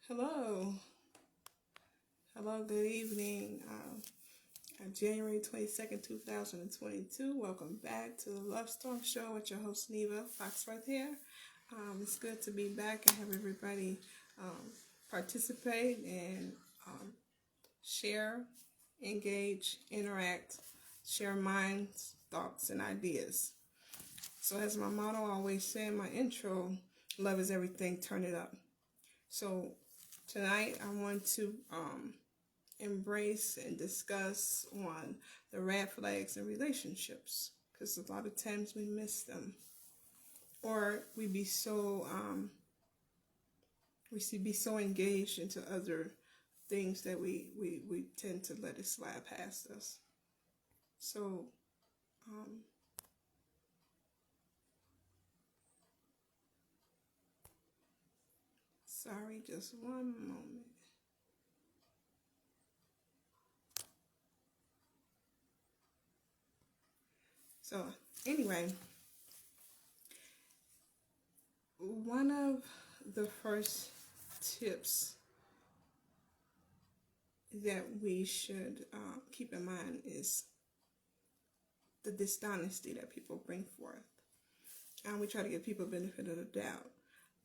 Hello. Hello, good evening. January 22nd, 2022. Welcome back to the Love Storm Show with your host, Neva Foxworth here. It's good to be back and have everybody participate and share, engage, interact, share minds, thoughts, and ideas. So as my motto always say in my intro, love is everything, turn it up. So tonight I want to embrace and discuss on the red flags in relationships, because a lot of times we miss them, or we be so engaged into other things that we tend to let it slide past us. So sorry, just one moment. So anyway, one of the first tips that we should keep in mind is the dishonesty that people bring forth. And we try to give people benefit of the doubt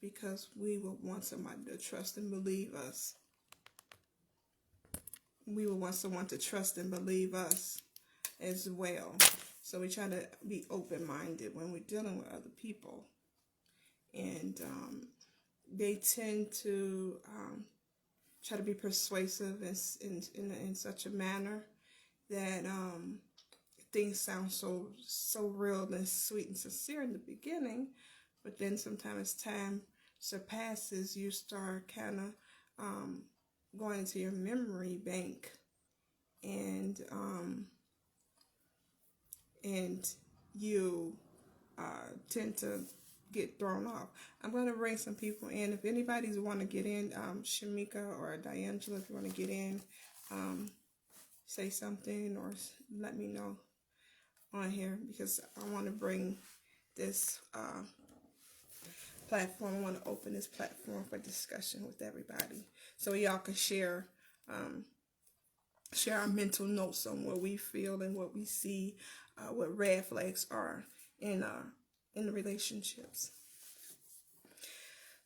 because we will want somebody to trust and believe us. We will want someone to trust and believe us as well. So we try to be open-minded when we're dealing with other people. And they tend to try to be persuasive in such a manner that things sound so real and sweet and sincere in the beginning, but then sometimes as time surpasses, you start kind of going into your memory bank, and you tend to get thrown off. I'm going to bring some people in. If anybody's want to get in, Shamika or D'Angelo, if you want to get in, say something or let me know on here, because I want to bring this platform. I want to open this platform for discussion with everybody, so y'all can share our mental notes on what we feel and what we see, what red flags are in the relationships.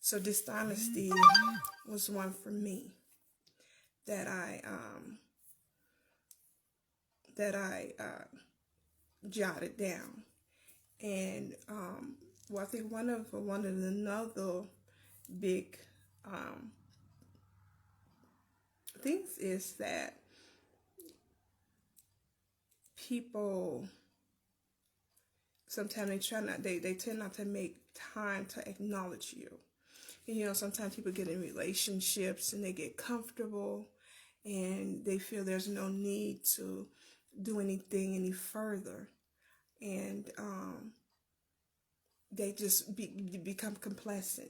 So dishonesty was one for me that I jotted down, and I think one of another big things is that people sometimes they tend not to make time to acknowledge you. You know, sometimes people get in relationships and they get comfortable and they feel there's no need to do anything any further, and they just become complacent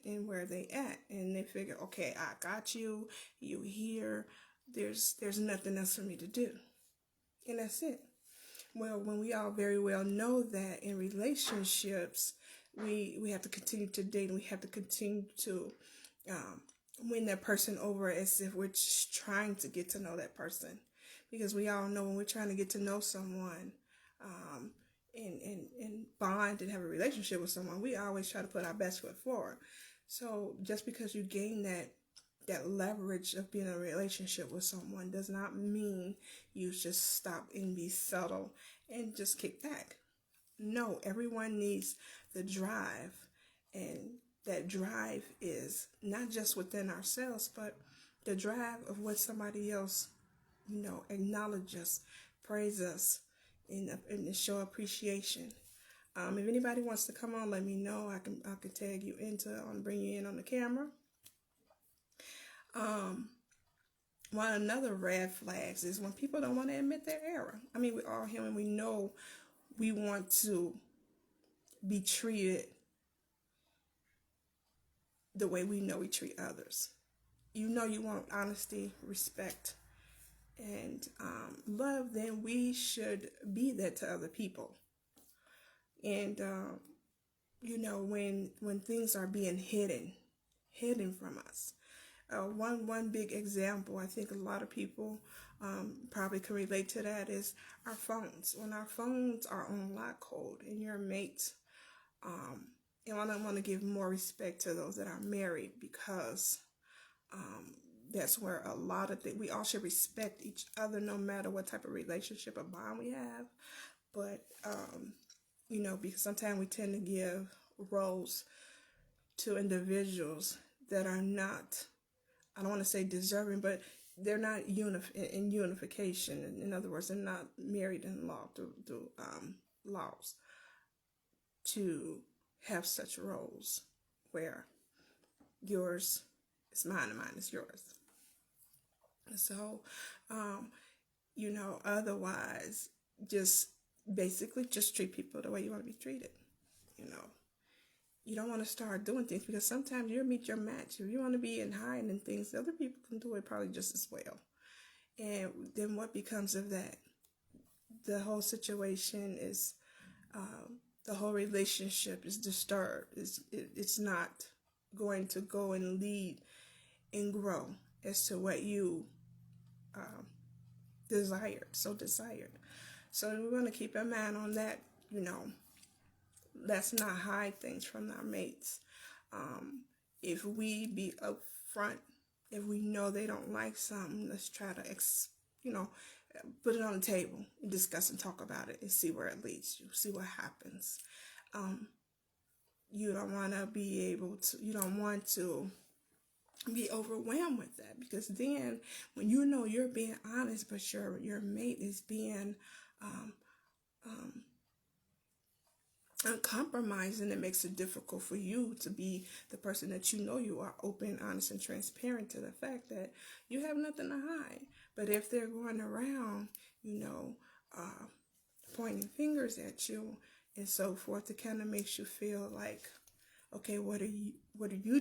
in where they at, and they figure, okay, I got you here, there's nothing else for me to do, and that's it. Well, when we all very well know that in relationships, we have to continue to date, and we have to continue to win that person over as if we're just trying to get to know that person. Because we all know when we're trying to get to know someone and bond and have a relationship with someone, we always try to put our best foot forward. So just because you gain that leverage of being in a relationship with someone does not mean you just stop and be subtle and just kick back. No, everyone needs the drive, and that drive is not just within ourselves, but the drive of what somebody else, acknowledge us, praise us, and show appreciation. If anybody wants to come on, let me know. I can tag you bring you in on the camera. One another red flags is when people don't want to admit their error. I mean, we're all human. We know we want to be treated the way we know we treat others. You want honesty, respect, and love. Then we should be that to other people. And when things are being hidden from us, One big example, I think a lot of people probably can relate to that, is our phones. When our phones are on lock hold and your mate, and I want to give more respect to those that are married, because that's where a lot of things, we all should respect each other no matter what type of relationship or bond we have. But, because sometimes we tend to give roles to individuals that are not, I don't want to say deserving, but they're not in unification. In other words, they're not married in law through laws to have such roles where yours is mine and mine is yours. So, otherwise, just basically just treat people the way you want to be treated. You don't want to start doing things, because sometimes you'll meet your match. If you want to be in hiding and things, other people can do it probably just as well. And then what becomes of that? The whole situation is, the whole relationship is disturbed. It's not going to go and lead and grow as to what you desired. So we want to keep in mind on that, let's not hide things from our mates. If we be upfront, if we know they don't like something, let's try to, put it on the table and discuss and talk about it and see where it leads you, see what happens. You don't want to be overwhelmed with that, because then when you're being honest, but your mate is being uncompromising, it makes it difficult for you to be the person that you are open, honest, and transparent to the fact that you have nothing to hide. But if they're going around, pointing fingers at you and so forth, it kind of makes you feel like, okay, what are you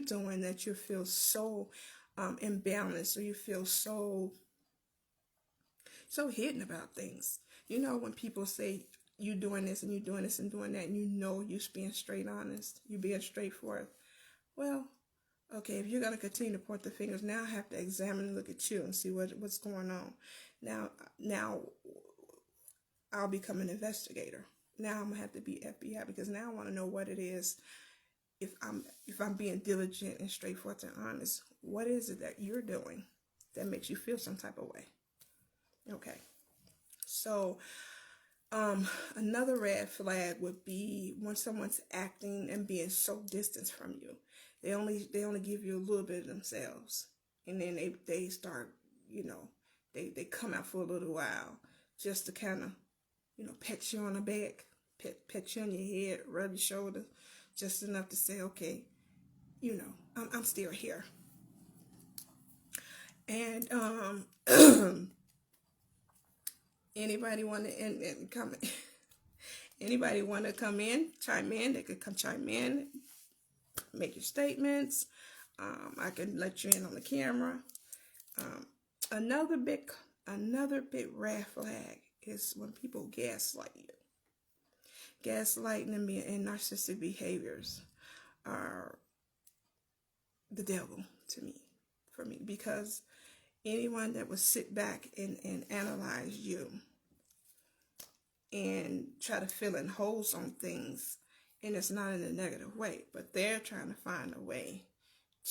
doing that you feel so imbalanced, or you feel so hidden about things? When people say you doing this and you doing this and doing that, and you're being straight honest, you being straightforward. Well, okay, if you're going to continue to point the fingers, now I have to examine and look at you and see what's going on. Now I'll become an investigator. Now I'm going to have to be FBI, because now I want to know what it is. If I'm being diligent and straightforward and honest, what is it that you're doing that makes you feel some type of way? Okay. So, another red flag would be when someone's acting and being so distant from you. They only give you a little bit of themselves, and then they start, they come out for a little while just to kind of, pet you on the back, pet you on your head, rub your shoulder, just enough to say, okay, I'm still here. And anybody want to come? Anybody want to come in, chime in? They could come chime in, make your statements. I can let you in on the camera. Another big red flag is when people gaslight you. Gaslighting and narcissistic behaviors are the devil for me, because anyone that would sit back and analyze you and try to fill in holes on things, and it's not in a negative way, but they're trying to find a way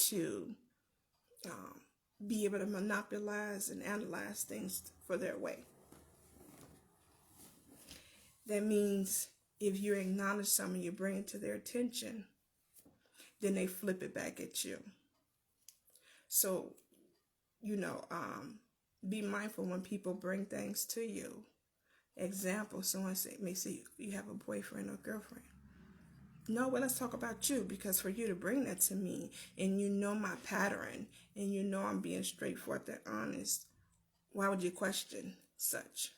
to be able to monopolize and analyze things for their way. That means if you acknowledge something, you bring it to their attention, then they flip it back at you. So, be mindful when people bring things to you. Example, someone may say you have a boyfriend or girlfriend. No, well, let's talk about you, because for you to bring that to me, and my pattern, and I'm being straightforward and honest, why would you question such?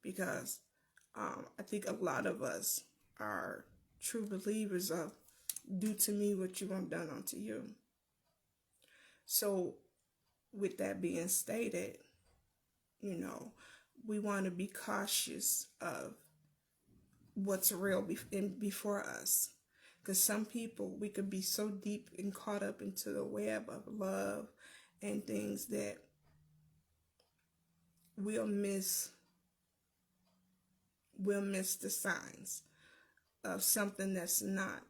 Because I think a lot of us are true believers of, do to me what you want done unto you. So with that being stated, we want to be cautious of what's real before us. Because some people, we could be so deep and caught up into the web of love and things that we'll miss the signs of something that's not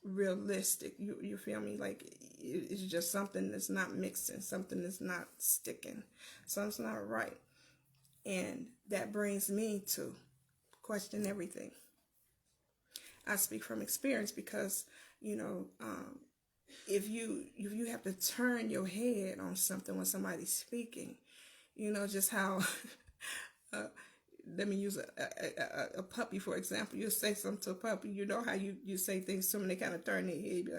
realistic. You feel me? Like it's just something that's not mixing, something that's not sticking, something's not right. And that brings me to question everything. I speak from experience because, if you have to turn your head on something when somebody's speaking, just how let me use a puppy for example. You say something to a puppy, you know how you say things to them, and they kind of turn their head, be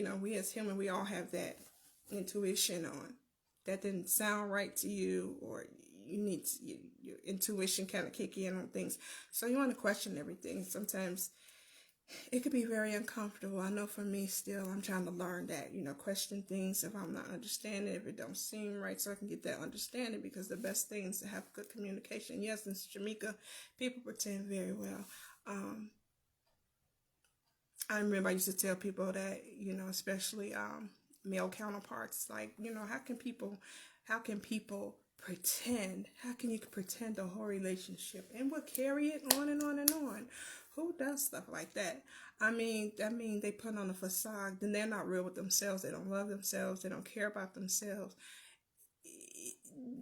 like, we as humans, we all have that intuition on that didn't sound right to you, or your intuition kind of kick in on things. So you want to question everything. Sometimes it could be very uncomfortable. I know for me still, I'm trying to learn that, question things if I'm not understanding, if it don't seem right, so I can get that understanding, because the best thing is to have good communication. Yes, in Jamaica, people pretend very well. I remember I used to tell people that, especially male counterparts, like, how can people pretend? How can you pretend the whole relationship and we'll carry it on and on and on? Who does stuff like that? I mean, they put on a facade, then they're not real with themselves. They don't love themselves. They don't care about themselves.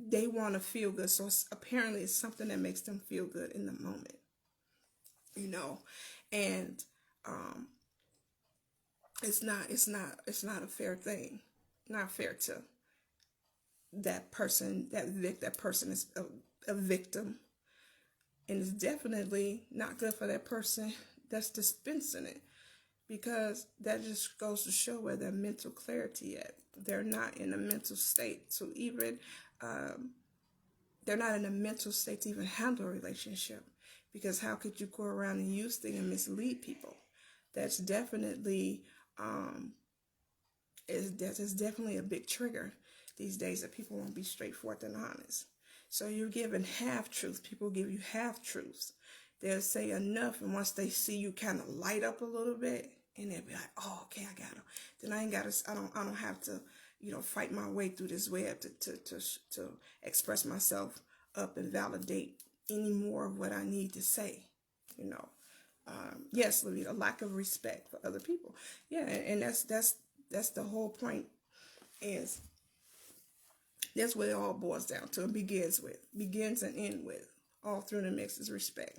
They want to feel good. So apparently it's something that makes them feel good in the moment, and it's not a fair thing. Not fair to that person. That person is a victim. And it's definitely not good for that person that's dispensing it, because that just goes to show where their mental clarity at. They're not in a mental state to even, they're not in a mental state to even handle a relationship, because how could you go around and use things and mislead people? That's definitely, is definitely a big trigger these days, that people won't be straightforward and honest. So you're given half-truths. People give you half-truths. They'll say enough, and once they see you kind of light up a little bit, and they'll be like, oh, okay, I got them. Then I don't have to, fight my way through this web to express myself up and validate any more of what I need to say, Yes, Louis, a lack of respect for other people. Yeah, and that's the whole point, is that's what it all boils down to and begins and ends with. All through the mix is respect.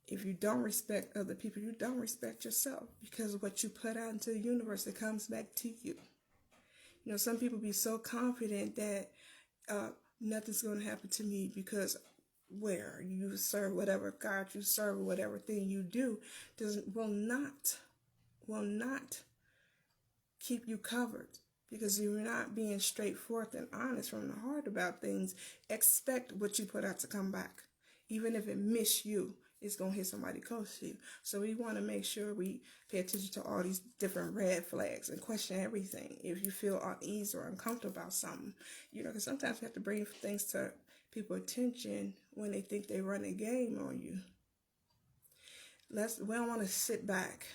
If you don't respect other people, you don't respect yourself, because what you put out into the universe, it comes back to you. Some people be so confident that nothing's going to happen to me, because where you serve, whatever God you serve, or whatever thing you do, will not keep you covered. Because you're not being straightforward and honest from the heart about things. Expect what you put out to come back. Even if it miss you, it's going to hit somebody close to you. So we want to make sure we pay attention to all these different red flags and question everything. If you feel uneasy or uncomfortable about something, because sometimes we have to bring things to people's attention when they think they run a game on you. We don't want to sit back,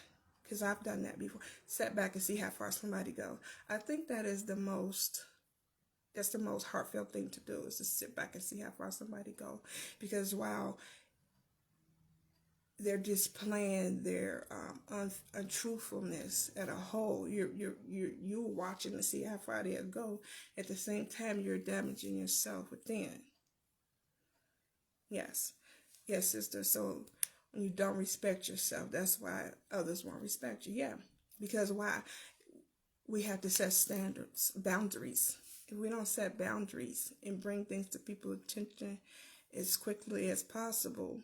because I've done that before. Sit back and see how far somebody goes. I think that's the most heartfelt thing to do, is to sit back and see how far somebody goes. Because while they're displaying their untruthfulness at a whole, you're watching to see how far they'll go. At the same time, you're damaging yourself within. Yes, sister. So when you don't respect yourself, that's why others won't respect you. Yeah, because why? We have to set standards, boundaries. If we don't set boundaries and bring things to people's attention as quickly as possible,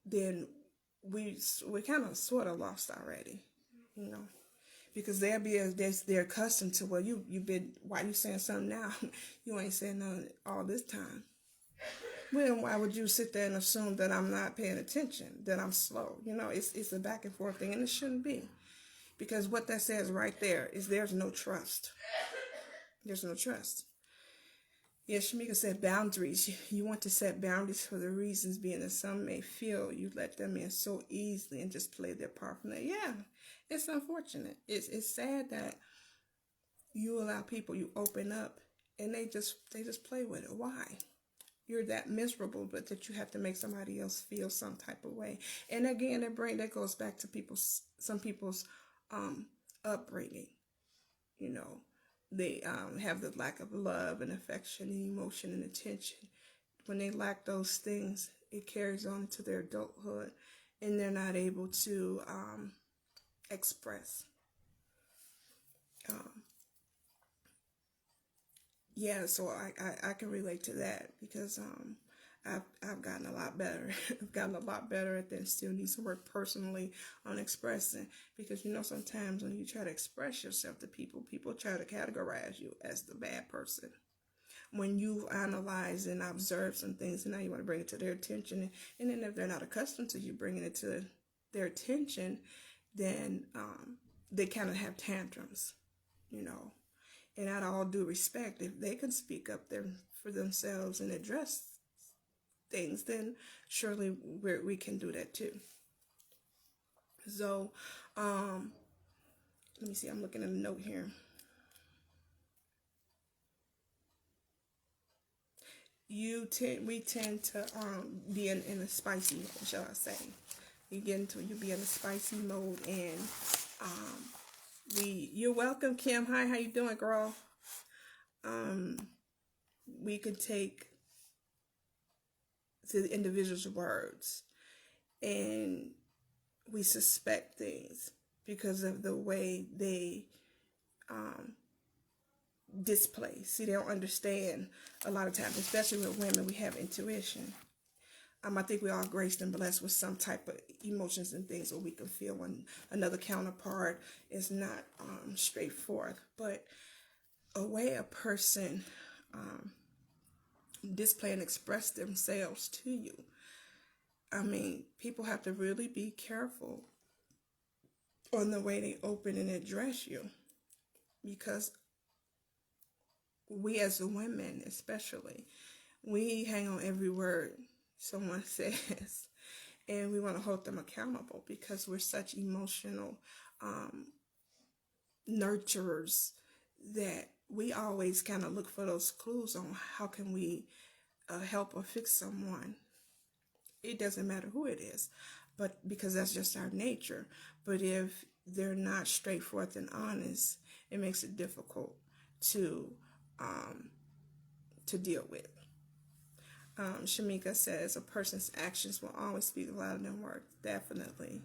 then we kind of sort of lost already, because they're accustomed to, well, why you saying something now? You ain't saying nothing all this time. Well, why would you sit there and assume that I'm not paying attention, that I'm slow? It's a back and forth thing, and it shouldn't be. Because what that says right there is there's no trust. There's no trust. Yeah, Shamika said boundaries. You want to set boundaries for the reasons being that some may feel you let them in so easily and just play their part from there. Yeah, it's unfortunate. It's sad that you allow people, you open up, and they just play with it. Why? You're that miserable, but that you have to make somebody else feel some type of way. And again, that goes back to some people's upbringing. You know, they have the lack of love and affection and emotion and attention. When they lack those things, it carries on into their adulthood, and they're not able to express. Um, yeah, so I can relate to that because I've gotten a lot better. I've gotten a lot better at that, and still need some work personally on expressing, because sometimes when you try to express yourself to people, people try to categorize you as the bad person. When you analyze and observe some things, and now you want to bring it to their attention, and then if they're not accustomed to you bringing it to their attention, then they kind of have tantrums, you know. And out of all due respect, if they can speak up there for themselves and address things, then surely we can do that too. So, let me see. I'm looking at a note here. We tend to be in a spicy mode, shall I say? You be in a spicy mode, and you're welcome, Kim. Hi, how you doing, girl? We could take the individual's words, and we suspect things because of the way they display. See, they don't understand a lot of times, especially with women. We have intuition. I think we're all graced and blessed with some type of emotions and things where we can feel when another counterpart is not straightforward. But a way a person display and express themselves to you, I mean, people have to really be careful on the way they open and address you, because we as women especially, we hang on every word someone says, and we want to hold them accountable because we're such emotional nurturers that we always kind of look for those clues on how can we help or fix someone. It doesn't matter who it is, but because that's just our nature. But if they're not straightforward and honest, it makes it difficult to deal with. Shamika says a person's actions will always speak louder than words. Definitely.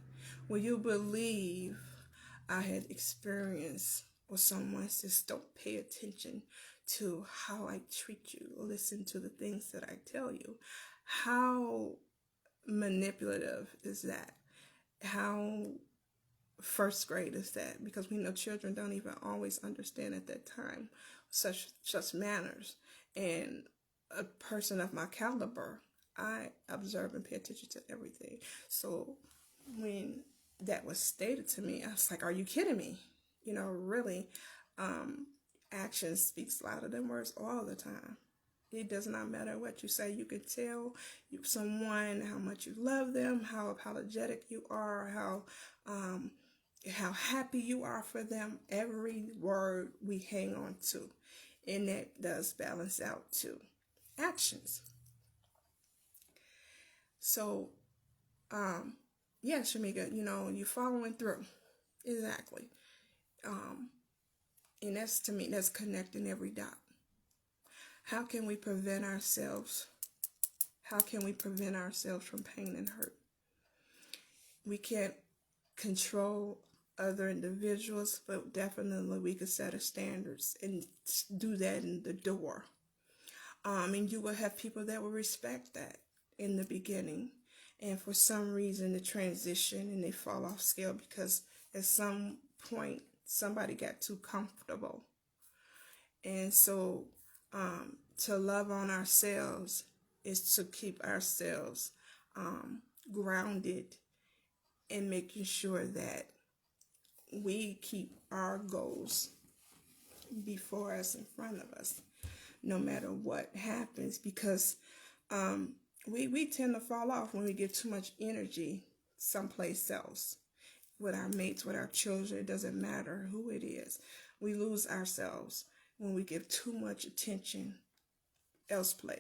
Will you believe I had experience with someone says don't pay attention to how I treat you. Listen to the things that I tell you. How manipulative is that? How first grade is that? Because we know children don't even always understand at that time such manners. And a person of my caliber, I observe and pay attention to everything. So when that was stated to me, I was like, are you kidding me? Really, action speaks louder than words all the time. It does not matter what you say. You can tell someone how much you love them, how apologetic you are, how happy you are for them. Every word we hang on to, and that does balance out to actions. So, yeah, Shamika, you're following through. Exactly. And that's, to me, that's connecting every dot. How can we prevent ourselves? How can we prevent ourselves from pain and hurt? We can't control other individuals, but definitely we could set a standards and do that in the door. And you will have people that will respect that in the beginning, and for some reason the transition and they fall off scale because at some point somebody got too comfortable. And so to love on ourselves is to keep ourselves grounded and making sure that we keep our goals before us, in front of us. no matter what happens, because we tend to fall off when we give too much energy someplace else, with our mates, with our children. It doesn't matter who it is. We lose ourselves when we give too much attention elsewhere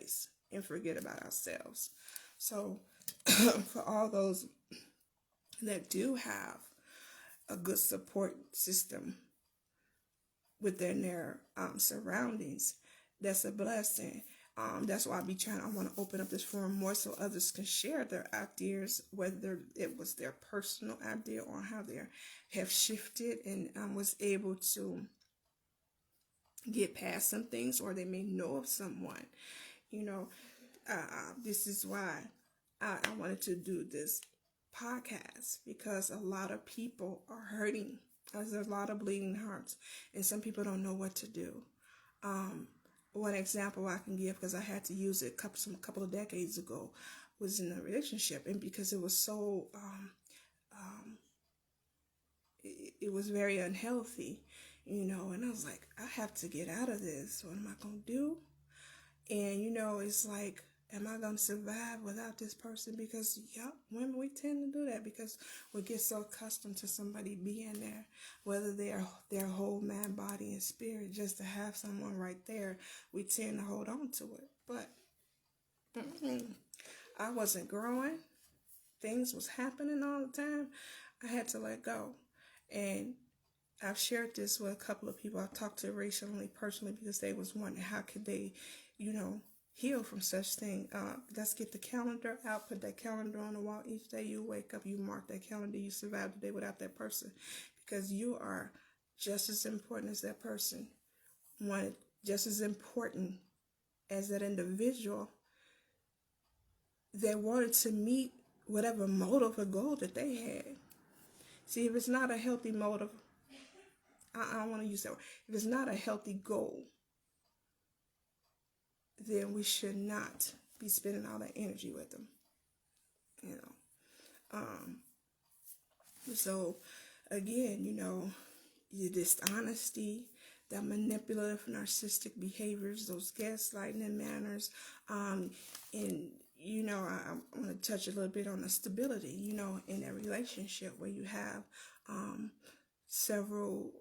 and forget about ourselves. So for all those that do have a good support system within their surroundings, that's a blessing. That's why I want to open up this forum more so others can share their ideas, whether it was their personal idea or how they have shifted and was able to get past some things, or they may know of someone. This is why I wanted to do this podcast, because a lot of people are hurting. There's a lot of bleeding hearts, and some people don't know what to do. One example I can give, because I had to use it a couple of decades ago, was in a relationship, and because it was so, it was very unhealthy, and I was like, I have to get out of this. What am I going to do? And, it's like, am I going to survive without this person? Because, women, we tend to do that because we get so accustomed to somebody being there, whether they're their whole mind, body, and spirit, just to have someone right there, we tend to hold on to it. But I wasn't growing. Things was happening all the time. I had to let go. And I've shared this with a couple of people I've talked to recently, personally, because they was wondering how could they, heal from such thing. Let's get the calendar out, put that calendar on the wall. Each day you wake up, you mark that calendar, you survive the day without that person, because you are just as important as that person. Just as important as that individual that wanted to meet whatever motive or goal that they had. See, if it's not a healthy motive, I don't want to use that word. If it's not a healthy goal, then we should not be spending all that energy with them. So again, your dishonesty, the manipulative, narcissistic behaviors, those gaslighting manners, and I want to touch a little bit on the stability, in a relationship where you have several,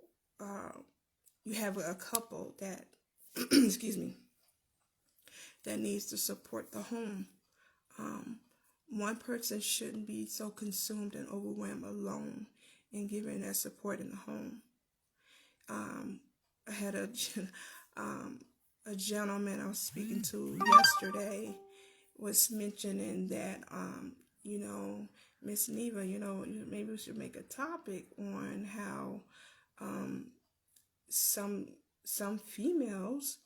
you have a couple that, excuse me, that needs to support the home. One person shouldn't be so consumed and overwhelmed alone in giving that support in the home. I had a gentleman I was speaking to yesterday was mentioning that, Miss Neva, maybe we should make a topic on how some females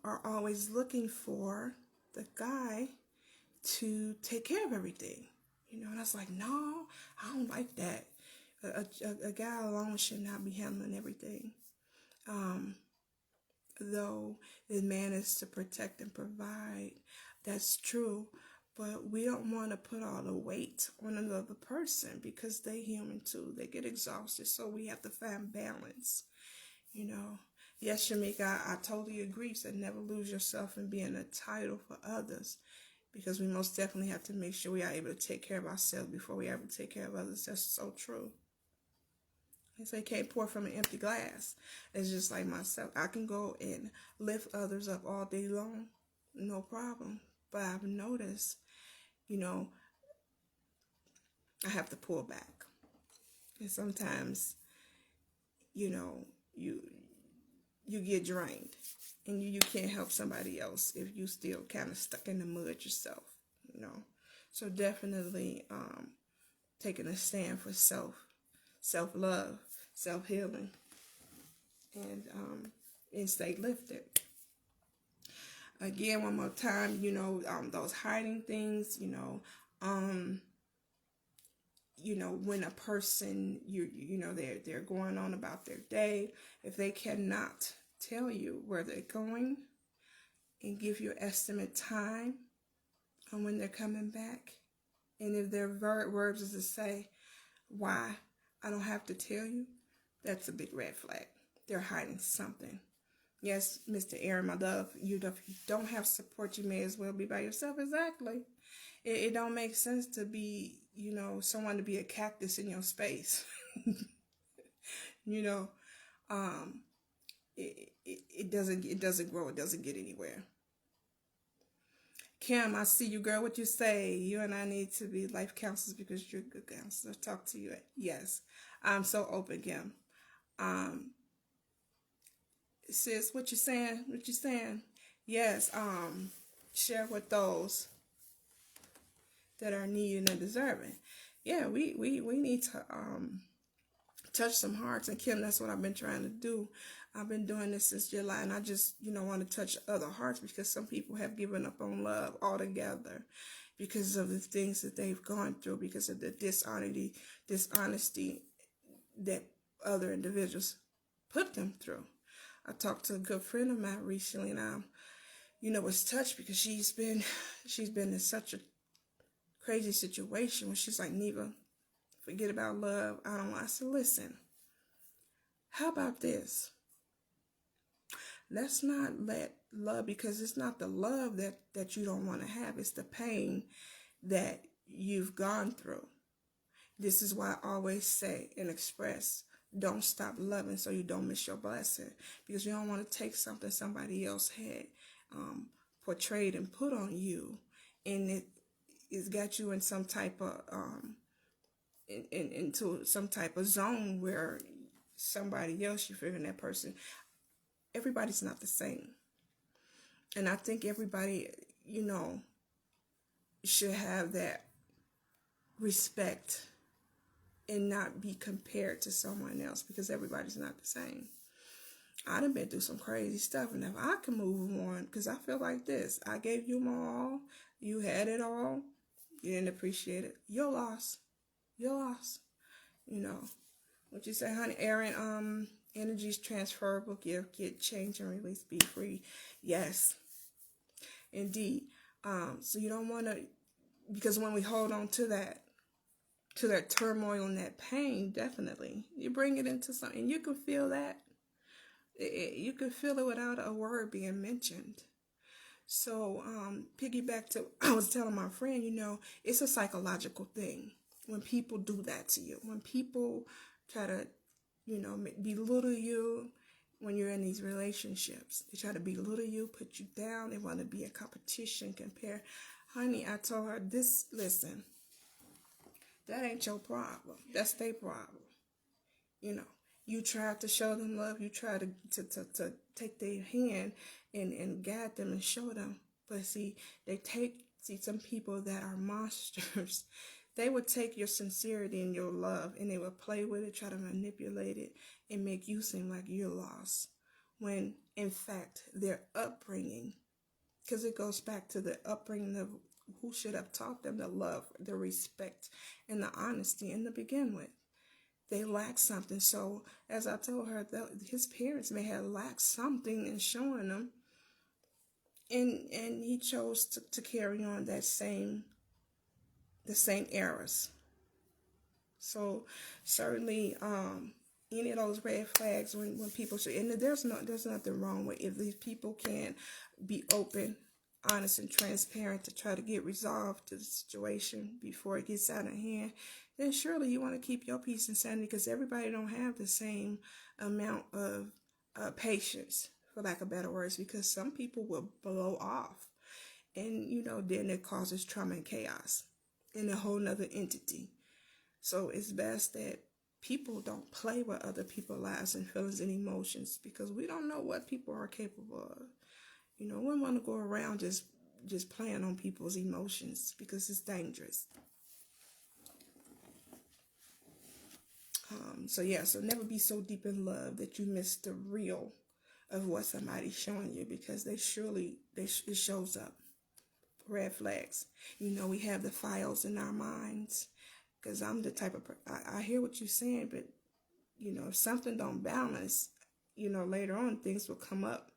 are always looking for the guy to take care of everything, and I was like, no, I don't like that. A guy alone should not be handling everything. Though the man is to protect and provide, that's true, but we don't want to put all the weight on another person, because they human too. They get exhausted, so we have to find balance, Yes, Shamika, I totally agree. So never lose yourself in being a title for others, because we most definitely have to make sure we are able to take care of ourselves before we ever take care of others. That's so true. They say can't pour from an empty glass. It's just like myself. I can go and lift others up all day long, no problem. But I've noticed, I have to pull back. And sometimes, you get drained, and you can't help somebody else if you still kind of stuck in the mud yourself, So definitely taking a stand for self-love, self-healing, and stay lifted. Again, one more time, those hiding things, when a person, they're going on about their day, if they cannot tell you where they're going and give you an estimate time on when they're coming back, and if their words is to say, why, I don't have to tell you, that's a big red flag. They're hiding something. Yes, Mr. Aaron, my love, if you don't have support, you may as well be by yourself. Exactly. It don't make sense to be, someone to be a cactus in your space. you know, um, it doesn't grow. It doesn't get anywhere. Kim, I see you, girl. What you say? You and I need to be life counselors because you're a good counselor. Talk to you. Yes, I'm so open, Kim. Um, sis, what you saying? What you saying? Yes. Share with those that are needing and deserving. Yeah, we need to touch some hearts. And Kim, that's what I've been trying to do. I've been doing this since July, and I just, want to touch other hearts because some people have given up on love altogether because of the things that they've gone through, because of the dishonesty that other individuals put them through. I talked to a good friend of mine recently, and I, was touched because she's been in such a crazy situation where she's like, Neva, forget about love. I don't want. I said, listen, how about this? Let's not let love, because it's not the love that you don't want to have. It's the pain that you've gone through. This is why I always say and express, don't stop loving so you don't miss your blessing, because you don't want to take something somebody else had portrayed and put on you, and it's got you in some type of into some type of zone where somebody else, you figuring that person, everybody's not the same. And I think everybody, should have that respect and not be compared to someone else, because everybody's not the same. I done been through some crazy stuff, and if I can move on, because I feel like this, I gave you my all, you had it all, you didn't appreciate it, your loss. What you say, honey? Aaron, energy is transferable. Give, get, change, and release. Be free. Yes, indeed. So you don't want to, because when we hold on to that turmoil and that pain, definitely you bring it into something. You can feel that. You can feel it without a word being mentioned. So, piggyback to, I was telling my friend, it's a psychological thing. When people do that to you, when people try to, belittle you when you're in these relationships, they try to belittle you, put you down, they want to be in competition, compare. Honey, I told her, listen, that ain't your problem. That's their problem. You try to show them love, you try to take their hand and guide them and show them. But see, some people that are monsters, they would take your sincerity and your love and they would play with it, try to manipulate it, and make you seem like you're lost. When, in fact, their upbringing, because it goes back to the upbringing of who should have taught them the love, the respect, and the honesty in the begin with. They lack something. So, as I told her, his parents may have lacked something in showing them, and he chose to carry on the same errors. So certainly, any of those red flags when people say, and there's nothing wrong with if these people can be open, honest, and transparent to try to get resolved to the situation before it gets out of hand, then surely you want to keep your peace and sanity, because everybody don't have the same amount of patience, for lack of better words, because some people will blow off, and then it causes trauma and chaos in a whole nother entity. So it's best that people don't play with other people's lives and feelings and emotions, because we don't know what people are capable of. We don't want to go around just playing on people's emotions, because it's dangerous. So never be so deep in love that you miss the real of what somebody's showing you, because it shows up. Red flags. We have the files in our minds, because I'm the type of I hear what you're saying, but if something don't balance, later on things will come up,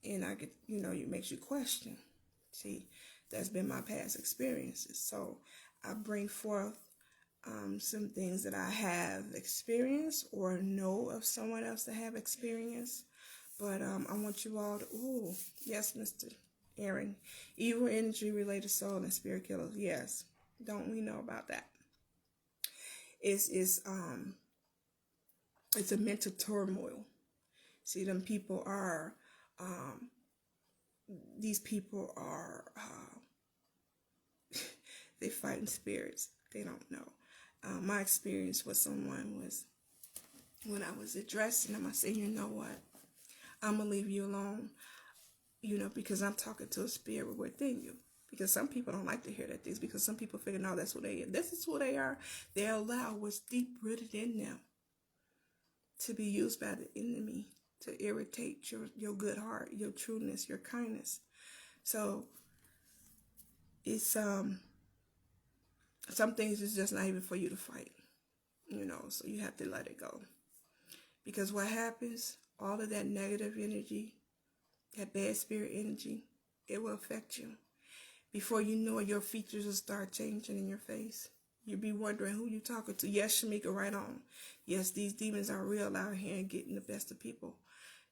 and I get it makes you question. See, that's been my past experiences. So I bring forth some things that I have experienced or know of someone else that have experienced, But I want you all to, ooh, yes, Mr. Aaron, evil energy related soul and spirit killers. Yes, don't we know about that? It's a mental turmoil. See, them people are, these people are, they fighting spirits. They don't know. My experience with someone was when I was addressing them, I said, you know what? I'm going to leave you alone, because I'm talking to a spirit within you. Because some people don't like to hear that things, because some people figure, no, that's who they are. This is who they are. They allow what's deep-rooted in them to be used by the enemy to irritate your good heart, your trueness, your kindness. So it's some things is just not even for you to fight, so you have to let it go. Because what happens, all of that negative energy, that bad spirit energy, it will affect you. Before you know it, your features will start changing in your face. You'll be wondering who you're talking to. Yes, Shamika, right on. Yes, these demons are real out here and getting the best of people.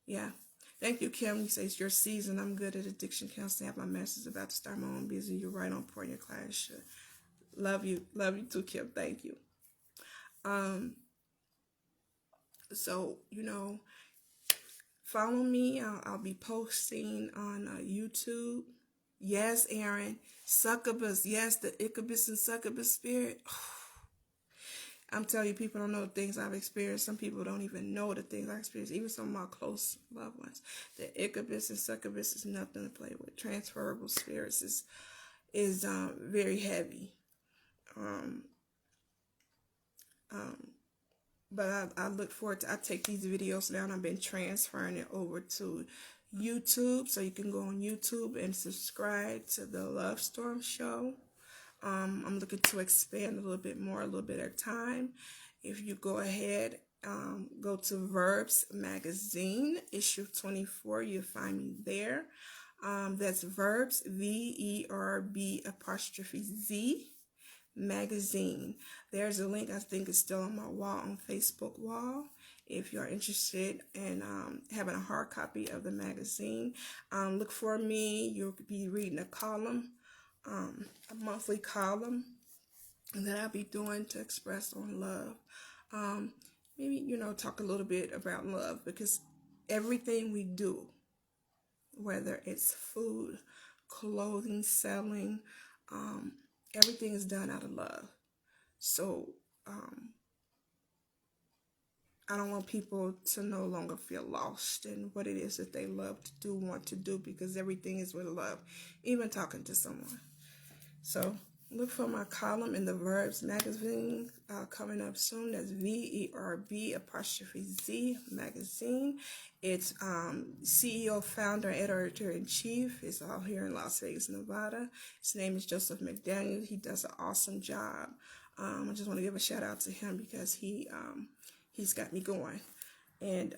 Yeah. Thank you, Kim. You say it's your season. I'm good at addiction counseling. I have my master's about to start my own business. You're right on point. Your class should. Love you. Love you too, Kim. Thank you. So, follow me. I'll be posting on YouTube. Yes, Aaron. Succubus. Yes, the incubus and succubus spirit. I'm telling you, people don't know the things I've experienced. Some people don't even know the things I've experienced. Even some of my close loved ones. The incubus and succubus is nothing to play with. Transferable spirits is very heavy. But I look forward to, I take these videos down. I've been transferring it over to YouTube. So you can go on YouTube and subscribe to the Love Storm Show. I'm looking to expand a little bit more, a little bit at a time. If you go ahead, go to Verbs Magazine, issue 24. You'll find me there. That's Verbs, VERB'(Z) magazine. There's a link, I think it's still on my wall, on Facebook wall. If you're interested in having a hard copy of the magazine, look for me. You'll be reading a column, a monthly column that I'll be doing to express on love. Maybe, talk a little bit about love, because everything we do, whether it's food, clothing, selling, everything is done out of love. So I don't want people to no longer feel lost in what it is that they love to do, want to do, because everything is with love, even talking to someone. So look for my column in the Verbs magazine coming up soon. That's VERB'(Z) magazine. It's CEO, founder, editor-in-chief. It's all here in Las Vegas, Nevada. His name is Joseph McDaniel. He does an awesome job. I just want to give a shout out to him, because he's got me going. And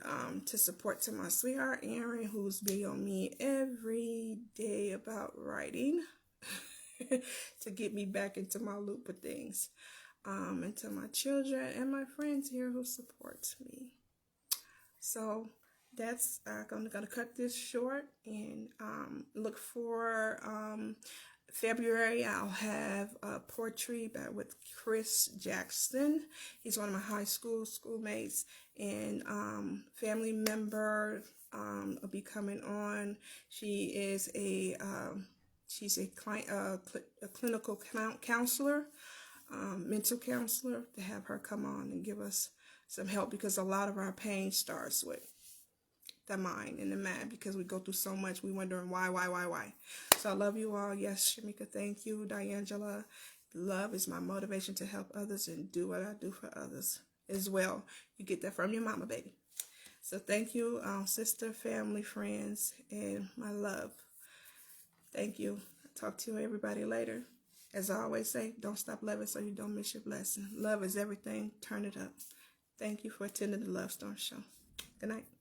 to support to my sweetheart Aaron, who's big on me every day about writing. To get me back into my loop of things, and to my children and my friends here who support me. So that's I'm gonna cut this short, and look for February. I'll have poetry with Chris Jackson. He's one of my high school schoolmates, and family member will be coming on. She is she's a clinical counselor, mental counselor, to have her come on and give us some help, because a lot of our pain starts with the mind and the mind, because we go through so much, we wondering why. So I love you all. Yes, Shamika, thank you. Diangela, love is my motivation to help others and do what I do for others as well. You get that from your mama, baby. So thank you, sister, family, friends, and my love. Thank you. I'll talk to you everybody later. As I always say, don't stop loving so you don't miss your blessing. Love is everything. Turn it up. Thank you for attending the Love Storm Show. Good night.